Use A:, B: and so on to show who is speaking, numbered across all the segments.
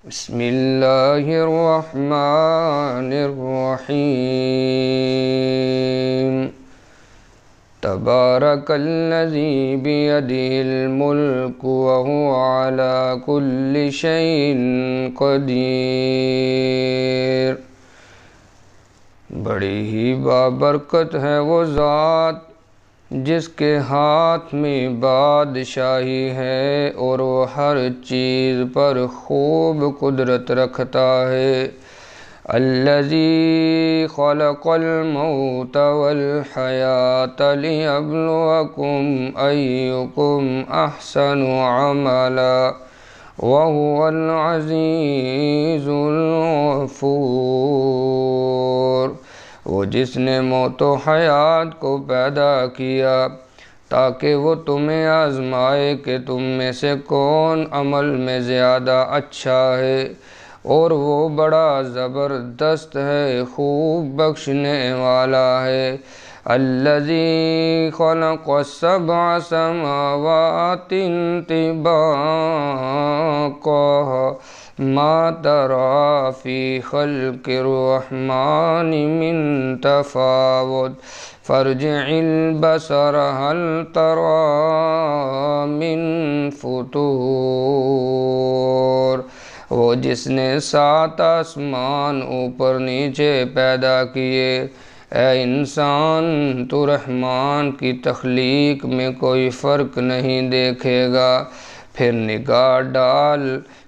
A: بسم اللہ الرحمن الرحیم تبارک الذی بیدہ الملک وہو علی کل شیء قدیر۔ بڑی ہی بابرکت ہے وہ ذات جس کے ہاتھ میں بادشاہی ہے اور وہ ہر چیز پر خوب قدرت رکھتا ہے۔ الذی خلق الموت والحیاة لیبلوکم ایکم احسن عملا وہو العزیز الغفور۔ وہ جس نے موت و حیات کو پیدا کیا تاکہ وہ تمہیں آزمائے کہ تم میں سے کون عمل میں زیادہ اچھا ہے، اور وہ بڑا زبردست ہے، خوب بخشنے والا ہے۔ الذی خلق سبع سماوات طباقا ما ترى في خلق الرحمن من تفاوت فارجع البصر هل ترى من فطور۔ وہ جس نے 7 آسمان اوپر نیچے پیدا کیے، اے انسان تو رحمان کی تخلیق میں کوئی فرق نہیں دیکھے گا، پھر نگاہ ڈال،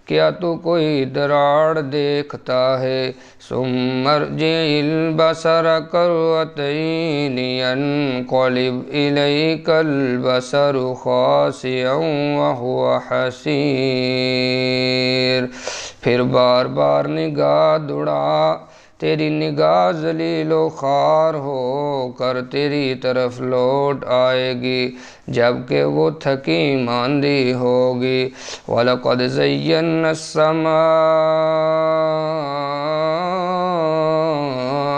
A: کیا تو کوئی دراڑ دیکھتا ہے؟ ثم ارجع البصر کرتین ينقلب إليك البصر خاسئا وهو حسير۔ پھر بار بار نگاہ دوڑا، تیری نگاہ ذلیل و خوار ہو کر تیری طرف لوٹ آئے گی جبکہ وہ تھکی ماندی ہوگی۔ وَلَقَدْ زَيَّنَّا السَّمَاءَ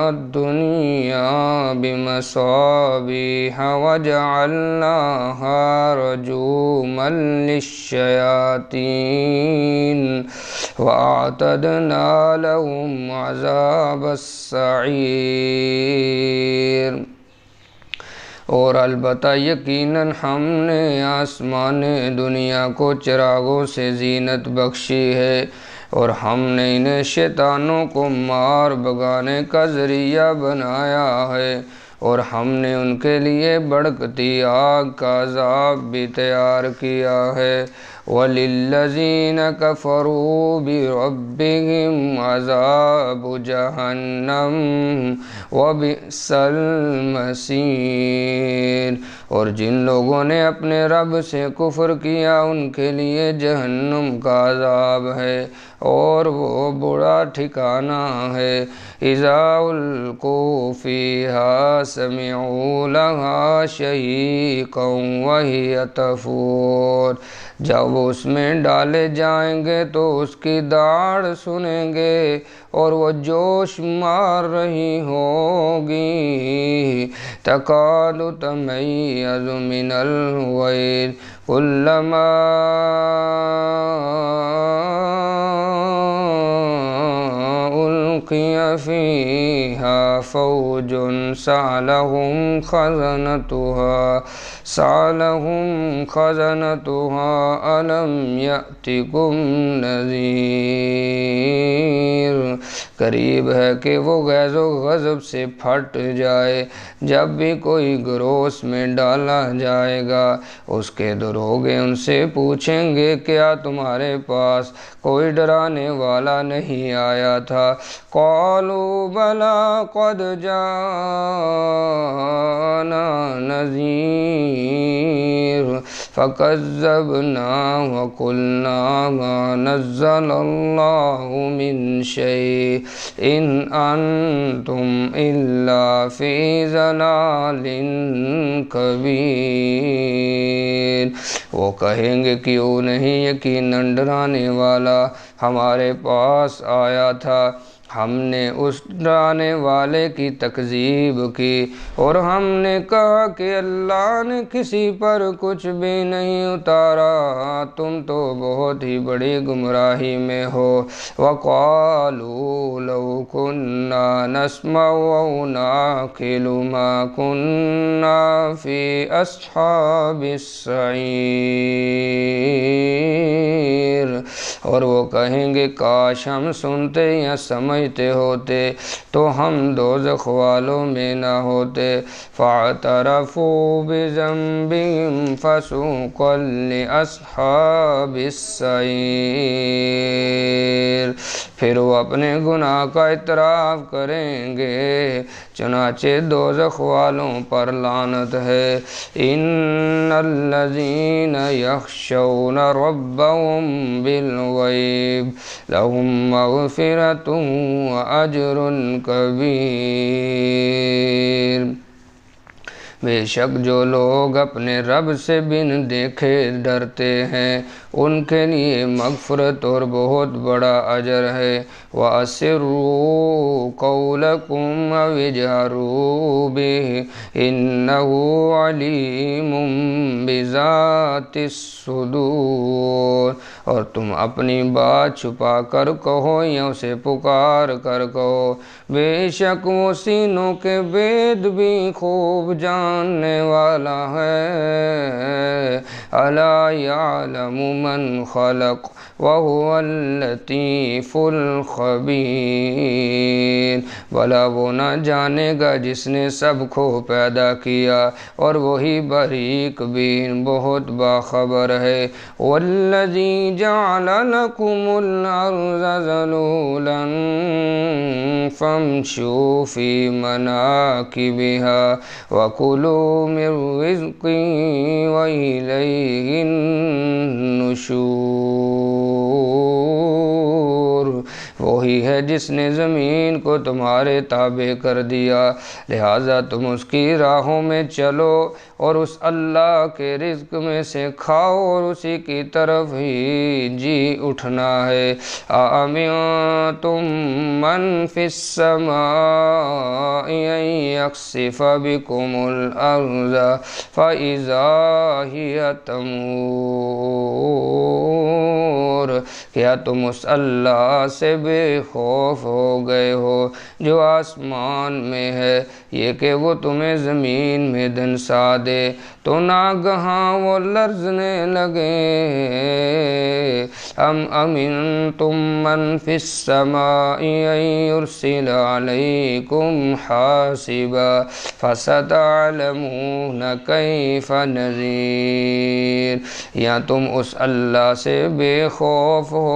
A: الدُّنْيَا بِمَصَابِيحَ وَجَعَلْنَاهَا رُجُومًا لِلشَّيَاطِينِ وَأَعْتَدْنَا لَهُمْ عَذَابَ السَّعِيرِ۔ اور البتہ یقیناً ہم نے آسمان دنیا کو چراغوں سے زینت بخشی ہے، اور ہم نے انہیں شیطانوں کو مار بھگانے کا ذریعہ بنایا ہے، اور ہم نے ان کے لیے بھڑکتی آگ کا عذاب بھی تیار کیا ہے۔ وَلِلَّذِينَ كَفَرُوا بِرَبِّهِمْ عَذَابُ جَهَنَّمَ وَبِئْسَ الْمَصِيرُ۔ اور جن لوگوں نے اپنے رب سے کفر کیا ان کے لیے جہنم کا عذاب ہے، اور وہ برا ٹھکانہ ہے۔ اذا القوا فیہا سمعوا لہا شہیقا وہی تفور۔ جب وہ اس میں ڈالے جائیں گے تو اس کی داڑھ سنیں گے اور وہ جوش مار رہی ہوگی۔ تکاد تمیز من الغیظ کلما القی فیہا فوج سألہم خزنتها ألم یأتکم نذیر۔ قریب ہے کہ وہ غیظ و غضب سے پھٹ جائے جب بھی کوئی گروہ اس میں ڈالا جائے گا۔ اس کے دروغے ان سے پوچھیں گے کیا تمہارے پاس کوئی ڈرانے والا نہیں آیا تھا؟ قالوا بلی قد جاءنا نذیر فکذبنا وقلنا ما نزل اللہ من شیء ان انتم الا فی ضلال کبیر۔ وہ کہیں گے کیوں نہیں، یقیناً ڈرانے والا ہمارے پاس آیا تھا، ہم نے اس ڈرانے والے کی تکذیب کی، اور ہم نے کہا کہ اللہ نے کسی پر کچھ بھی نہیں اتارا، تم تو بہت ہی بڑی گمراہی میں ہو۔ وَقَالُوا لَوْ كُنَّا نَسْمَعُ أَوْ نَعْقِلُ مَا كُنَّا فِي أَصْحَابِ السَّعِيرِ، اور وہ کہیں گے کاش ہم سنتے یا سمجھتے ہوتے تو ہم دوزخ والوں میں نہ ہوتے۔ فَاعْتَرَفُوا بِذَنبِهِمْ فَسُوقًا لِأَصْحَابِ السَّعِيرِ، پھر وہ اپنے گناہ کا اعتراف کریں گے، چنانچہ دوزخ والوں پر لعنت ہے۔ إِنَّ الَّذِينَ يَخْشَوْنَ رَبَّهُم بِالْغَيْبِ لَهُم مَّغْفِرَةٌ وَأَجْرٌ كَبِيرٌ، بے شک جو لوگ اپنے رب سے بن دیکھے ڈرتے ہیں ان کے لیے مغفرت اور بہت بڑا اجر ہے۔ وَأَسِرُّوا قَوْلَكُمْ أَوِ اجْهَرُوا بِهِ إِنَّهُ عَلِيمٌ بِذَاتِ الصُّدُورِ، اور تم اپنی بات چھپا کر کہو یا اسے پکار کر کہو، بے شک وہ سینوں کے بید بھی خوب جاننے والا ہے۔ أَلَا يَعْلَمُ مَنْ خَلَقَ وَهُوَ اللَّطِيفُ الْخَبِيرُ، بھلا وہ نہ جانے گا جس نے سب کو پیدا کیا اور وہی باریک بین بہت باخبر ہے۔ وَالَّذِي جَعَلَ لَكُمُ الْأَرْضَ ذَلُولًا فَامْشُوا فِي مَنَاكِبِهَا وَكُلُوا مِن رِّزْقِهِ وَإِلَيْهِ النُّشُورُ، وہی ہے جس نے زمین کو تمہارے تابع کر دیا، لہٰذا تم اس کی راہوں میں چلو اور اس اللہ کے رزق میں سے کھاؤ اور اسی کی طرف ہی جی اٹھنا ہے۔ أَأَمِنتُم مَّن فِي السَّمَاءِ أَن يَخْسِفَ بِكُمُ الْأَرْضَ فَإِذَا هِيَ تَمُورُ، کیا تم اس اللہ سے بے خوف ہو گئے ہو جو آسمان میں ہے، یہ کہ وہ تمہیں زمین میں دھنسا دے تو ناگہاں وہ لرزنے لگے۔ أَمْ أَمِنتُم مَّن فِي السَّمَاءِ أَن يُرْسِلَ عَلَيْكُمْ حَاصِبًا فَسَتَعْلَمُونَ كَيْفَ نَذِيرِ، یا تم اس اللہ سے بے خوف ہو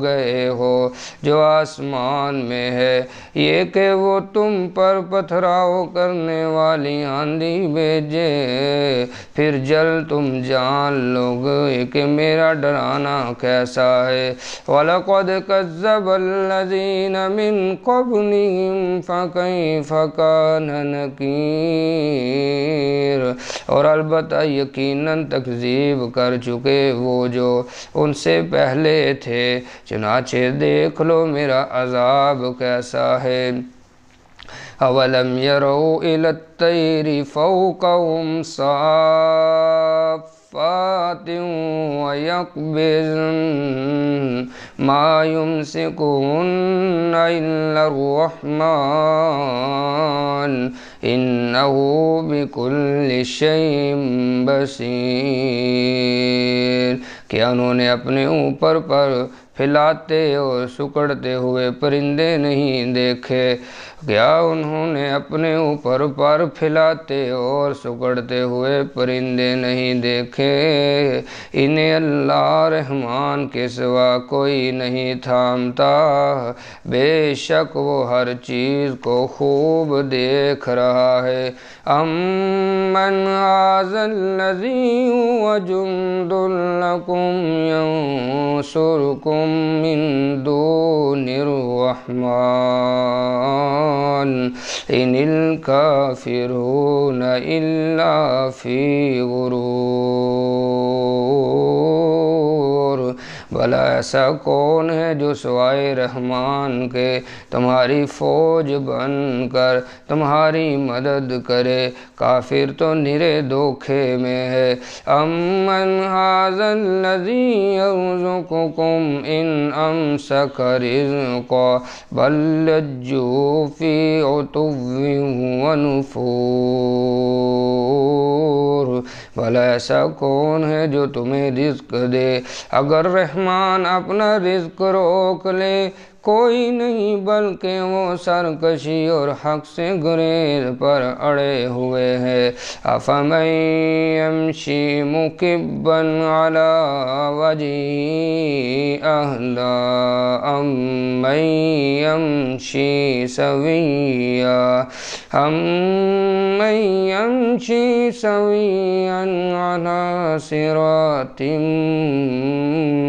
A: گئے ہو جو آسمان میں ہے، یہ کہ وہ تم پر پتھراؤ کرنے والی آندھی بھیجے، پھر جلد تم جان لو گے کہ میرا ڈرانا کیسا ہے۔ وَلَقَدْ كَذَّبَ الَّذِينَ مِن قَبْلِهِمْ فَكَيْفَ كَانَ نَكِيرِ، اور البتہ یقیناً تکذیب کر چکے وہ جو ان سے پہلے تھے، چنانچہ دیکھ لو میرا عذاب کیسا ہے۔ أَوَلَمْ يَرَوْا إِلَى الطَّيْرِ فَوْقَهُمْ صَافَّاتٍ وَيَقْبِضْنَ مَا يُمْسِكُهُنَّ إِلَّا الرَّحْمَنُ إِنَّهُ بِكُلِّ شَيْءٍ بَصِيرٌ، کیا انہوں نے اپنے اوپر پر پھیلاتے اور سکڑتے ہوئے پرندے نہیں دیکھے؟ کیا انہوں نے اپنے اوپر پر پھیلاتے اور سکڑتے ہوئے پرندے نہیں دیکھے؟ انہیں اللہ رحمان کے سوا کوئی نہیں تھامتا، بے شک وہ ہر چیز کو خوب دیکھ رہا ہے۔ أَمَّنْ هَٰذَا الَّذِي هُوَ جُندٌ لَّكُمْ يَنصُرُكُم مِّن دُونِ الرَّحْمَٰنِ إِنِ الْكَافِرُونَ إِلَّا فِي غُرُورٍ۔ بھلا ایسا کون ہے جو سوائے رحمان کے تمہاری فوج بن کر تمہاری مدد کرے؟ کافر تو نرے دھوکے میں ہے۔ امن ھذا الذی یرزقکم ان امسک رزقا بل لجوا فی عتو ونفور۔ بھلا ایسا کون ہے جو تمہیں رزق دے؟ اگر رحمان اپنا رزق روک لے کوئی نہیں بلکہ وہ سرکشی اور حق سے گریز پر اڑے ہوئے ہیں۔ افمن یمشی مکبا علی وجہہ اہدی امن یمشی سویا علی صراط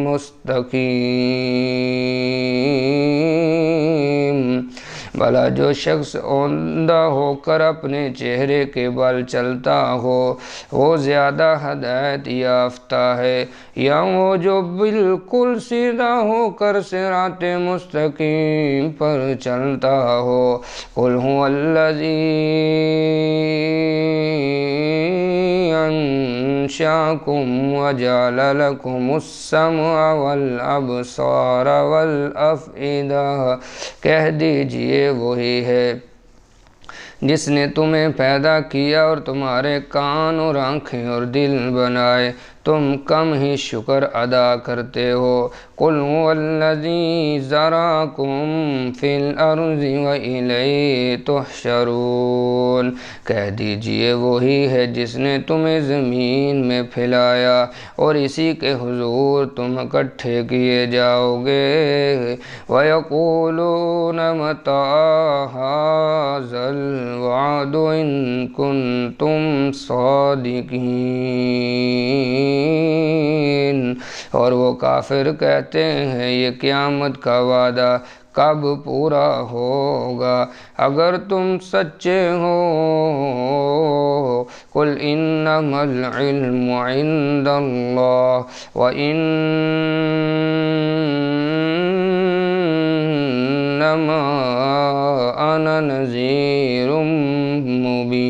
A: مستقیم۔ بھلا جو شخص اوندھا ہو کر اپنے چہرے کے بل چلتا ہو وہ زیادہ ہدایت یافتہ ہے یا وہ جو بالکل سیدھا ہو کر صراط مستقیم پر چلتا ہو؟ قل هو الذی انشأکم وجعل لکم السمع والابصار والافئدہ۔ کہہ دیجئے وہی ہے جس نے تمہیں پیدا کیا اور تمہارے کان اور آنکھیں اور دل بنائے، تم کم ہی شکر ادا کرتے ہو۔ قل هو الذی ذرأکم فی الارض وإلیہ تحشرون۔ کہہ دیجئے وہی ہے جس نے تمہیں زمین میں پھیلایا اور اسی کے حضور تم اکٹھے کیے جاؤ گے۔ وَيَقُولُونَ مَتَىٰ هَٰذَا الْوَعْدُ إِن كُنتُمْ صَادِقِينَ۔ اور وہ کافر کہتے ہیں یہ قیامت کا وعدہ کب پورا ہوگا اگر تم سچے ہو؟ قل انما العلم عند اللہ وانما انا نذیر مبین۔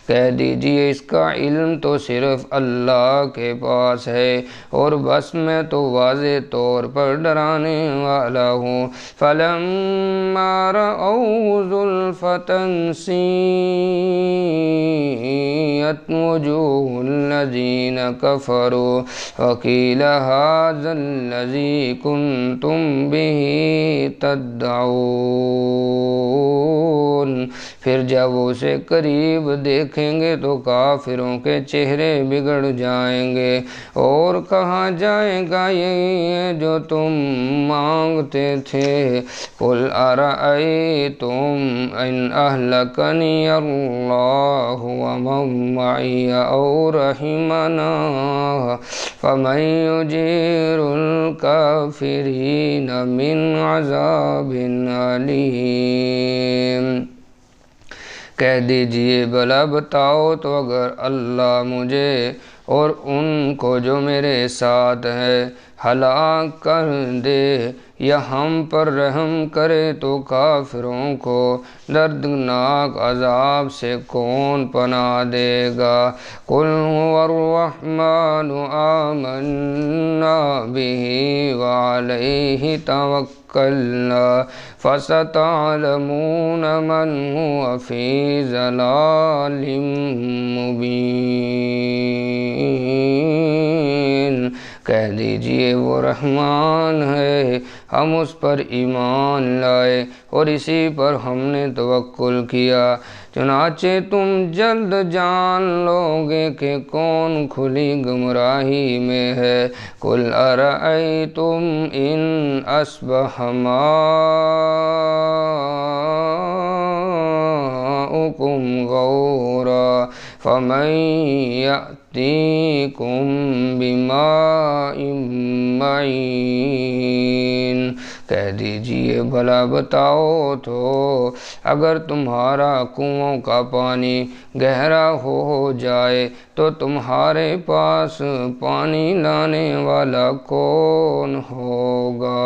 A: کہہ دیجئے اس کا علم تو صرف اللہ کے پاس ہے اور بس میں تو واضح طور پر ڈرانے والا ہوں۔ فَلَمَّا رَأَوْهُ زُلْفَةً سِيئَتْ وُجُوهُ الَّذِينَ كَفَرُوا وَقِيلَ هَٰذَا الَّذِي كُنتُم بِهِ تَدَّعُونَ۔ پھر جب اسے قریب دیکھیں گے تو کافروں کے چہرے بگڑ جائیں گے اور کہا جائے گا یہی ہے جو تم مانگتے تھے۔ قل ارأیتم ان اہلکنی اللہ ومن معی او رحمنا فمن یجیر الکافرین من عذاب علیم۔ کہہ دیجئے بھلا بتاؤ تو اگر اللہ مجھے اور ان کو جو میرے ساتھ ہے ہلاک کر دے یا ہم پر رحم کرے تو کافروں کو دردناک عذاب سے کون پناہ دے گا؟ قل هو الرحمن آمنا به وعلیہ توکلنا فستعلمون من هو فی ضلال مبین۔ کہہ دیجئے وہ رحمان ہے ہم اس پر ایمان لائے اور اسی پر ہم نے توکل کیا، چنانچہ تم جلد جان لو گے کہ کون کھلی گمراہی میں ہے۔ قل ارأیتم ان اصبح ماؤکم غورا فمن یأتیکم بماء معین۔ کہہ دیجئے بھلا بتاؤ تو، اگر تمہارا کنووں کا پانی گہرا ہو جائے تو تمہارے پاس پانی لانے والا کون ہوگا؟